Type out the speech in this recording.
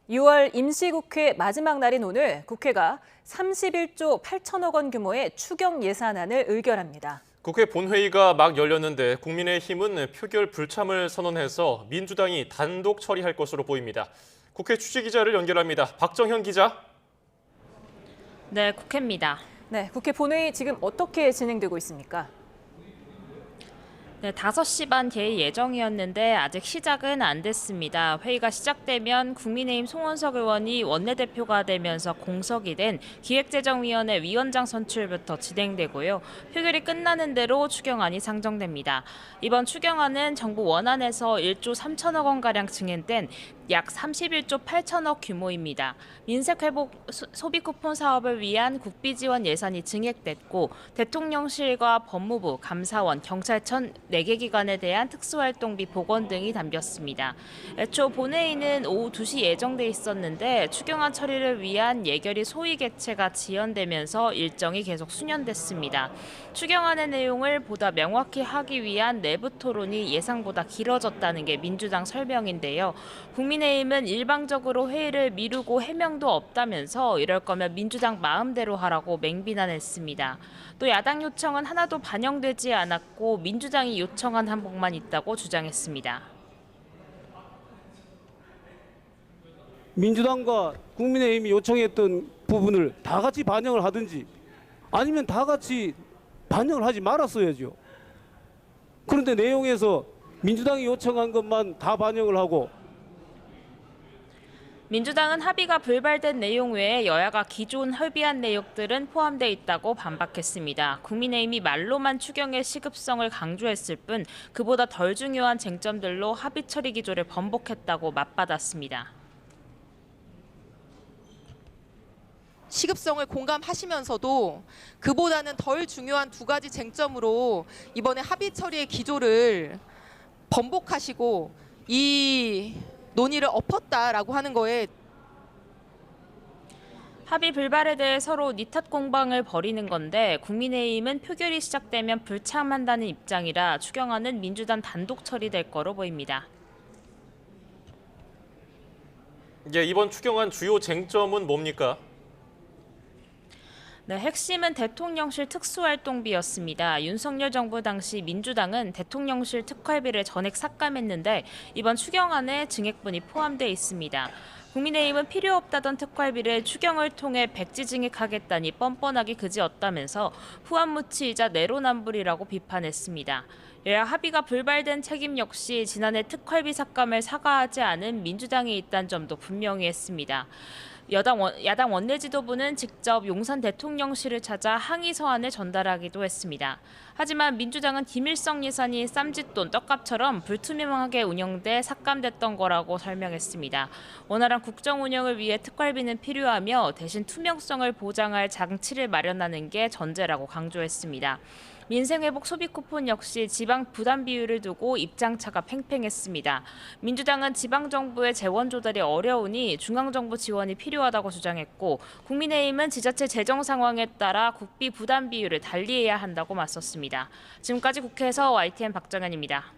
6월 임시국회 마지막 날인 오늘 국회가 31조 8천억 원 규모의 추경 예산안을 의결합니다. 국회 본회의가 막 열렸는데 국민의힘은 표결 불참을 선언해서 민주당이 단독 처리할 것으로 보입니다. 국회 취재기자를 연결합니다. 박정현 기자. 네, 국회입니다. 네, 국회 본회의 지금 어떻게 진행되고 있습니까? 네, 5시 반 개의 예정이었는데 아직 시작은 안 됐습니다. 회의가 시작되면 국민의힘 송원석 의원이 원내대표가 되면서 공석이 된 기획재정위원회 위원장 선출부터 진행되고요. 표결이 끝나는 대로 추경안이 상정됩니다. 이번 추경안은 정부 원안에서 1조 3천억 원가량 증액된 약 31조 8천억 규모입니다. 민생회복 소비 쿠폰 사업을 위한 국비 지원 예산이 증액됐고 대통령실과 법무부, 감사원, 경찰청 4개 기관에 대한 특수활동비 복원 등이 담겼습니다. 애초 본회의는 오후 2시 예정돼 있었는데 추경안 처리를 위한 예결위 소위 개최가 지연되면서 일정이 계속 수년됐습니다. 추경안의 내용을 보다 명확히 하기 위한 내부 토론이 예상보다 길어졌다는 게 민주당 설명인데요. 국민의힘은 일방적으로 회의를 미루고 해명도 없다면서 이럴 거면 민주당 마음대로 하라고 맹비난했습니다. 또 야당 요청은 하나도 반영되지 않았고 민주당이 요청한 항목만 있다고 주장했습니다. 민주당과 국민의힘이 요청했던 부분을 다 같이 반영을 하든지 아니면 다 같이 반영을 하지 말았어야죠. 그런데 내용에서 민주당이 요청한 것만 다 반영을 하고 민주당은 합의가 불발된 내용 외에 여야가 기존 협의한 내용들은 포함돼 있다고 반박했습니다. 국민의힘이 말로만 추경의 시급성을 강조했을 뿐 그보다 덜 중요한 쟁점들로 합의 처리 기조를 번복했다고 맞받았습니다. 시급성을 공감하시면서도 그보다는 덜 중요한 2가지 쟁점으로 이번에 합의 처리의 기조를 번복하시고 이 논의를 엎었다라고 하는 거에 합의 불발에 대해 서로 니탓 공방을 벌이는 건데 국민의힘은 표결이 시작되면 불참한다는 입장이라 추경안은 민주당 단독 처리될 거로 보입니다. 이번 추경안 주요 쟁점은 뭡니까? 네, 핵심은 대통령실 특수활동비였습니다. 윤석열 정부 당시 민주당은 대통령실 특활비를 전액 삭감했는데 이번 추경안에 증액분이 포함돼 있습니다. 국민의힘은 필요 없다던 특활비를 추경을 통해 백지 증액하겠다니 뻔뻔하기 그지없다면서 후한무치이자 내로남불이라고 비판했습니다. 여야 합의가 불발된 책임 역시 지난해 특활비 삭감을 사과하지 않은 민주당이 있다는 점도 분명히 했습니다. 야당 원내지도부는 직접 용산 대통령실을 찾아 항의 서한을 전달하기도 했습니다. 하지만 민주당은 김일성 예산이 쌈짓돈, 떡값처럼 불투명하게 운영돼 삭감됐던 거라고 설명했습니다. 원활한 국정 운영을 위해 특활비는 필요하며 대신 투명성을 보장할 장치를 마련하는 게 전제라고 강조했습니다. 민생회복 소비 쿠폰 역시 지방 부담 비율을 두고 입장차가 팽팽했습니다. 민주당은 지방정부의 재원 조달이 어려우니 중앙정부 지원이 필요하다고 주장했고 국민의힘은 지자체 재정 상황에 따라 국비 부담 비율을 달리해야 한다고 맞섰습니다. 지금까지 국회에서 YTN 박정현입니다.